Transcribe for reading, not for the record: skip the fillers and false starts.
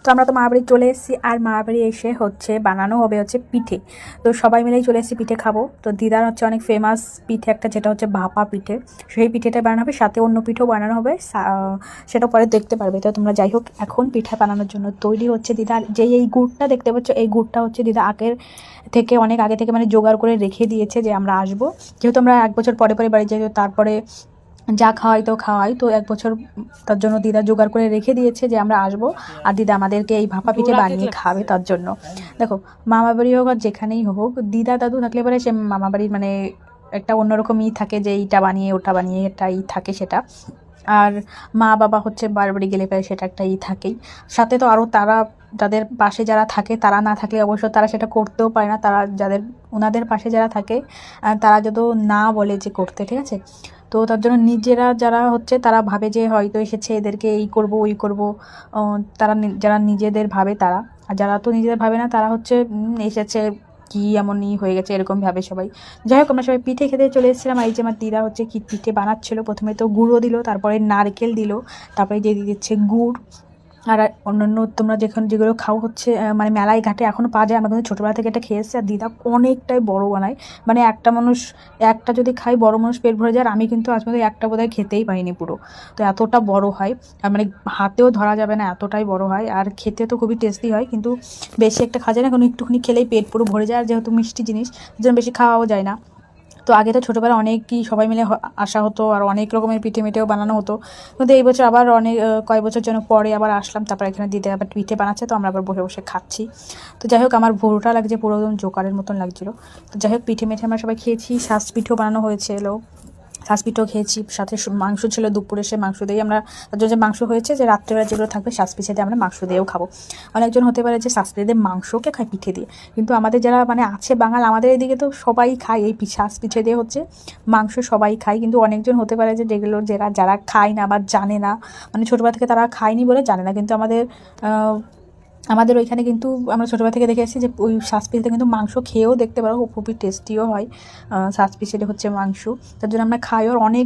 তো আমরা তো মামাবাড়ি চলে এসেছি, আর মামাবাড়ি এসে হচ্ছে বানানো হবে হচ্ছে পিঠে। তো সবাই মিলেই চলে এসেছি পিঠে খাবো। তো দিদার হচ্ছে অনেক ফেমাস পিঠে একটা, যেটা হচ্ছে ভাপা পিঠে, সেই পিঠেটা বানানো হবে, সাথে অন্য পিঠেও বানানো হবে, সেটা পরে দেখতে পারবে। তো তোমরা যাই হোক, এখন পিঠা বানানোর জন্য তৈরি হচ্ছে দিদার। যেই এই গুড়টা দেখতে পাচ্ছ, এই গুড়টা হচ্ছে দিদা আগের থেকে, অনেক আগে থেকে মানে জোগাড় করে রেখে দিয়েছে যে আমরা আসবো, যেহেতু আমরা 1 বছর পরে পরে বাড়ি যাই, তো তারপরে যা খাওয়াই তো খাওয়াই, তো 1 বছর তার জন্য দিদা জোগাড় করে রেখে দিয়েছে যে আমরা আসবো, আর দিদা আমাদেরকে এই ভাপা পিঠে বানিয়ে খাবে তার জন্য। দেখো, মামা বাড়ি হোক আর যেখানেই হোক, দিদা দাদু থাকলে পরে সে মামা বাড়ির মানে একটা অন্যরকমই থাকে, যে এইটা বানিয়ে ওটা বানিয়ে এটাই থাকে সেটা। আর মা বাবা হচ্ছে বাড়ি গেলে পরে সেটা একটাই থাকেই। সাথে তো আরও তারা, যাদের পাশে যারা থাকে, তারা না থাকলে অবশ্য তারা সেটা করতেও পারে না। তারা যাদের, ওনাদের পাশে যারা থাকে, তারা যত না বলে যে করতে, ঠিক আছে। তো তার জন্য নিজেরা যারা হচ্ছে, তারা ভাবে যে হয়তো এসেছে এদেরকে এই করব ওই করব, তারা যারা নিজেদের ভাবে তারা। আর যারা তো নিজেদের ভাবে না, তারা হচ্ছে এসেছে কি এমনই হয়ে গেছে এরকম ভাবে সবাই। যাই হোক, আমরা সবাই পিঠে খেতে চলে এসেছিলাম। এই যে আমার দিদা হচ্ছে কি পিঠে বানাচ্ছিল, প্রথমে তো গুঁড়ো দিল, তারপরে নারকেল দিল, তারপরে দিয়ে দিচ্ছে গুড়। আর অন্যান্য তোমরা যেগুলো খাও হচ্ছে মানে মেলায় ঘাটে এখনও পাওয়া যায়। আমরা কিন্তু ছোটোবেলা থেকে এটা খেয়ে এসেছি। আর দিদা অনেকটাই বড় বানায়, মানে একটা মানুষ একটা যদি খাই, বড় মানুষ পেট ভরে যায়। আর আমি কিন্তু আজ পর্যন্ত একটা বোধহয় খেতেই পাইনি পুরো, তো এতটা বড় হয়। আর মানে হাতেও ধরা যাবে না, এতটাই বড় হয়। আর খেতে তো খুবই টেস্টি হয়, কিন্তু বেশি একটা খাওয়া যায় না, কারণ একটুখানি খেলেই পেট পুরো ভরে যায়। আর যেহেতু মিষ্টি জিনিস, যেন বেশি খাওয়াও যায় না। তো আগে তো ছোটোবেলায় অনেকই সবাই মিলে আসা হতো, আর অনেক রকমের পিঠে মিঠেও বানানো হতো। কিন্তু এই বছর আবার অনেক কয়েক বছর যেন পরে আবার আসলাম, তারপর এখানে দিতে আবার পিঠে বানাচ্ছে, তো আমরা আবার বসে বসে খাচ্ছি। তো যাই হোক, আমার ভোরটা লাগছে পুরো একদম জোকারের মতন লাগছিলো। তো যাই হোক, পিঠে মিঠে আমরা সবাই খেয়েছি। শাঁস পিঠেও বানানো হয়েছিল, শাঁস পিঠেও খেয়েছি, সাথে মাংস ছিল দুপুরে, সে মাংস দিয়েই আমরা, তার জন্য যে মাংস হয়েছে, যে রাত্রেবেলা যেগুলো থাকবে শাঁস পিঠে দিয়ে আমরা মাংস দিয়েও খাবো। অনেকজন হতে পারে যে শাঁস পিঠে দিয়ে মাংসকে খায় পিঠে দিয়ে, কিন্তু আমাদের যারা মানে আছে বাঙাল, আমাদের এদিকে তো সবাই খায় এই শাঁস পিঠে দিয়ে হচ্ছে মাংস, সবাই খায়। কিন্তু অনেকজন হতে পারে যে যেগুলো যারা খায় না বা জানে না, মানে ছোটোবেলা থেকে তারা খায়নি বলে জানে না। কিন্তু আমাদের ওইখানে কিন্তু আমরা ছোটোবেলা থেকে দেখে এসেছি যে ওই শাঁস পিঠেতে কিন্তু মাংস খেয়েও দেখতে পারো, খুবই টেস্টিও হয়। শাঁস পিঠে হচ্ছে মাংস, তার জন্য আমরা খাই। আর অনেক